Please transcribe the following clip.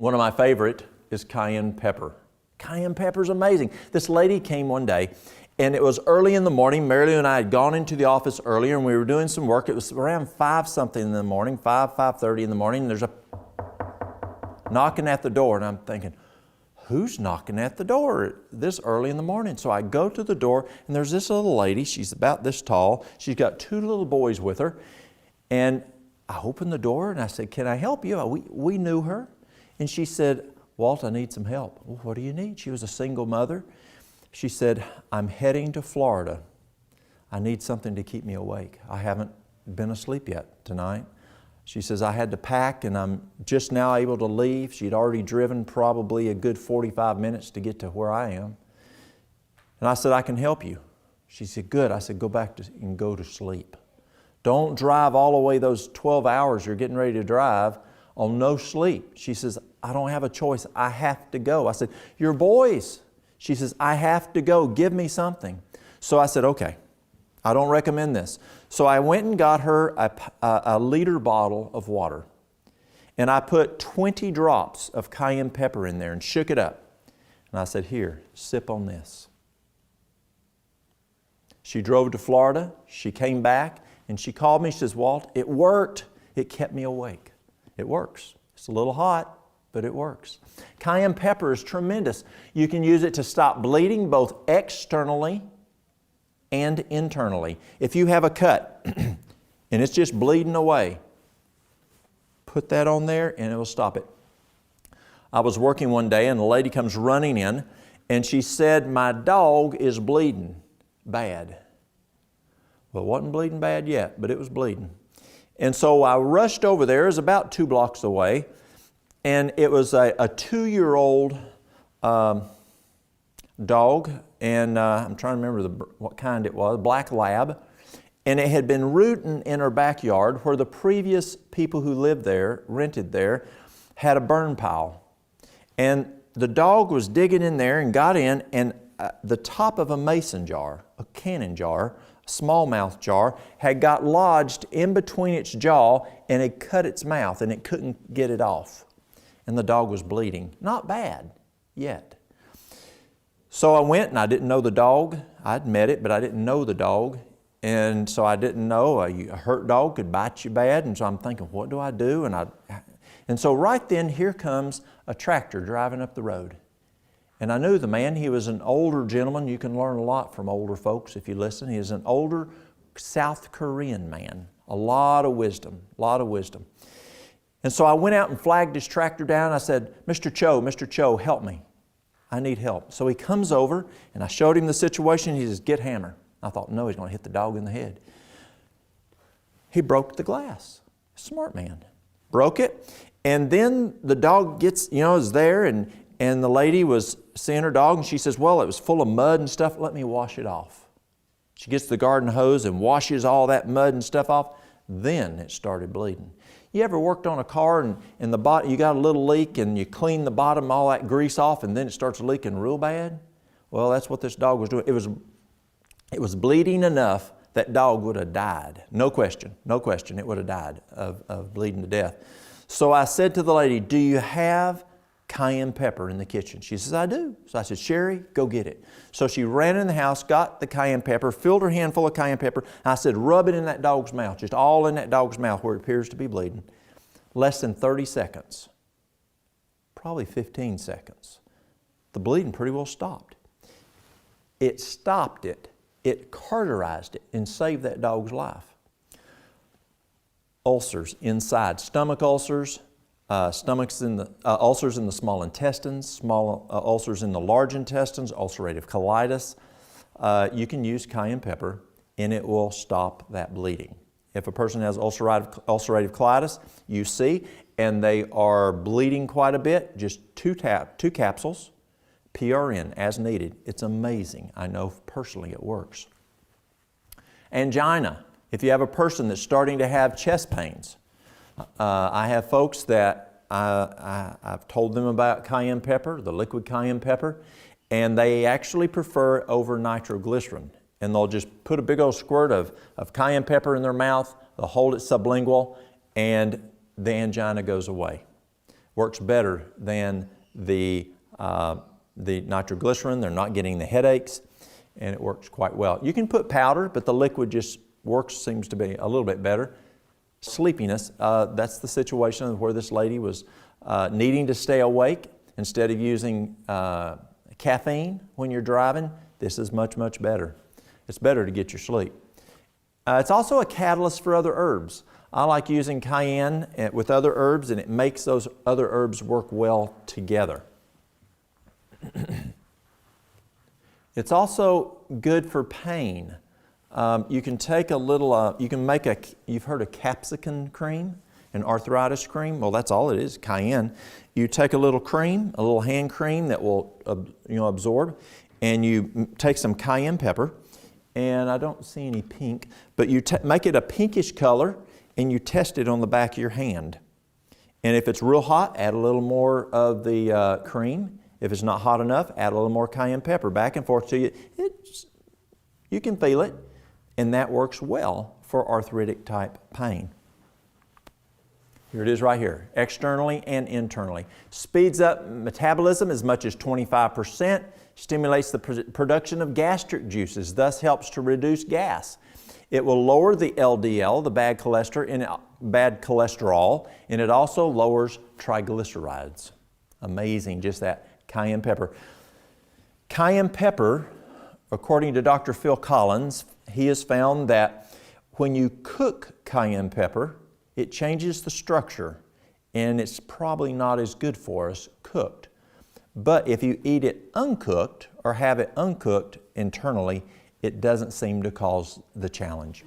One of my favorite is cayenne pepper. Cayenne pepper is amazing. This lady came one day, and it was early in the morning. Mary Lou and I had gone into the office earlier, and we were doing some work. It was around 5-something in the morning, 5:30 in the morning, and there's a knocking at the door, and I'm thinking, who's knocking at the door this early in the morning? So I go to the door, and there's this little lady. She's about this tall. She's got 2 little boys with her, and I opened the door, and I said, can I help you? We knew her. And she said, Walt, I need some help. Well, what do you need? She was a single mother. She said, I'm heading to Florida. I need something to keep me awake. I haven't been asleep yet tonight. She says, I had to pack and I'm just now able to leave. She'd already driven probably a good 45 minutes to get to where I am. And I said, I can help you. She said, good. I said, go back and go to sleep. Don't drive all the way those 12 hours you're getting ready to drive on no sleep. She says, I don't have a choice. I have to go. I said, your boys. She says, I have to go. Give me something. So I said, okay, I don't recommend this. So I went and got her a liter bottle of water. And I put 20 drops of cayenne pepper in there and shook it up. And I said, here, sip on this. She drove to Florida. She came back and she called me. She says, Walt, it worked. It kept me awake. It works. It's a little hot, but it works. Cayenne pepper is tremendous. You can use it to stop bleeding both externally and internally. If you have a cut and it's just bleeding away, put that on there and it will stop it. I was working one day and a lady comes running in and she said, my dog is bleeding bad. Well, it wasn't bleeding bad yet, but it was bleeding. And so I rushed over there. It was about 2 blocks away. And it was a 2-year-old dog. And I'm trying to remember what kind it was, black lab. And it had been rooting in her backyard where the previous people who lived there, rented there, had a burn pile. And the dog was digging in there and got in, and the top of a mason jar, a cannon jar, smallmouth jar, had got lodged in between its jaw and had cut its mouth and it couldn't get it off. And the dog was bleeding. Not bad yet. So I went and I didn't know the dog. I'd met it, but I didn't know the dog. And so I didn't know a hurt dog could bite you bad. And so I'm thinking, what do I do? And so right then here comes a tractor driving up the road. And I knew the man. He was an older gentleman. You can learn a lot from older folks if you listen. He is an older South Korean man. A lot of wisdom, a lot of wisdom. And so I went out and flagged his tractor down. I said, Mr. Cho, help me. I need help. So he comes over and I showed him the situation. He says, get hammer. I thought, no, he's going to hit the dog in the head. He broke the glass. Smart man. Broke it. And then the dog is there and the lady was seeing her dog and she says, well, it was full of mud and stuff. Let me wash it off. She gets the garden hose and washes all that mud and stuff off. Then it started bleeding. You ever worked on a car and in the bottom you got a little leak and you clean the bottom, all that grease off, and then it starts leaking real bad? Well, that's what this dog was doing. It was bleeding enough that dog would have died. No question, it would have died of bleeding to death. So I said to the lady, do you have cayenne pepper in the kitchen? She says, I do. So I said, Sherry, go get it. So she ran in the house, got the cayenne pepper, filled her hand full of cayenne pepper. I said, rub it in that dog's mouth, just all in that dog's mouth where it appears to be bleeding. Less than 30 seconds, probably 15 seconds. The bleeding pretty well stopped. It stopped it. It cauterized it and saved that dog's life. Ulcers inside, stomach ulcers, ulcers in the small intestines, small ulcers in the large intestines, ulcerative colitis. You can use cayenne pepper and it will stop that bleeding. If a person has ulcerative colitis, you see, and they are bleeding quite a bit, just 2 capsules, PRN as needed. It's amazing. I know personally it works. Angina. If you have a person that's starting to have chest pains, I have folks that I've told them about cayenne pepper, the liquid cayenne pepper, and they actually prefer over nitroglycerin. And they'll just put a big old squirt of cayenne pepper in their mouth, they'll hold it sublingual, and the angina goes away. Works better than the nitroglycerin. They're not getting the headaches, and it works quite well. You can put powder, but the liquid just works, seems to be a little bit better. Sleepiness, that's the situation where this lady was needing to stay awake. Instead of using caffeine when you're driving, this is much, much better. It's better to get your sleep. It's also a catalyst for other herbs. I like using cayenne with other herbs, and it makes those other herbs work well together. It's also good for pain. You can take a little, you can make you've heard of capsicum cream, an arthritis cream? Well, that's all it is, cayenne. You take a little cream, a little hand cream that will absorb, and you take some cayenne pepper, and I don't see any pink, but you make it a pinkish color, and you test it on the back of your hand. And if it's real hot, add a little more of the cream. If it's not hot enough, add a little more cayenne pepper, back and forth to you. You can feel it, and that works well for arthritic type pain. Here it is right here, externally and internally. Speeds up metabolism as much as 25%, stimulates the production of gastric juices, thus helps to reduce gas. It will lower the LDL, the bad cholesterol, and it also lowers triglycerides. Amazing, just that cayenne pepper. Cayenne pepper, according to Dr. Phil Collins, he has found that when you cook cayenne pepper, it changes the structure, and it's probably not as good for us cooked. But if you eat it uncooked or have it uncooked internally, it doesn't seem to cause the challenge.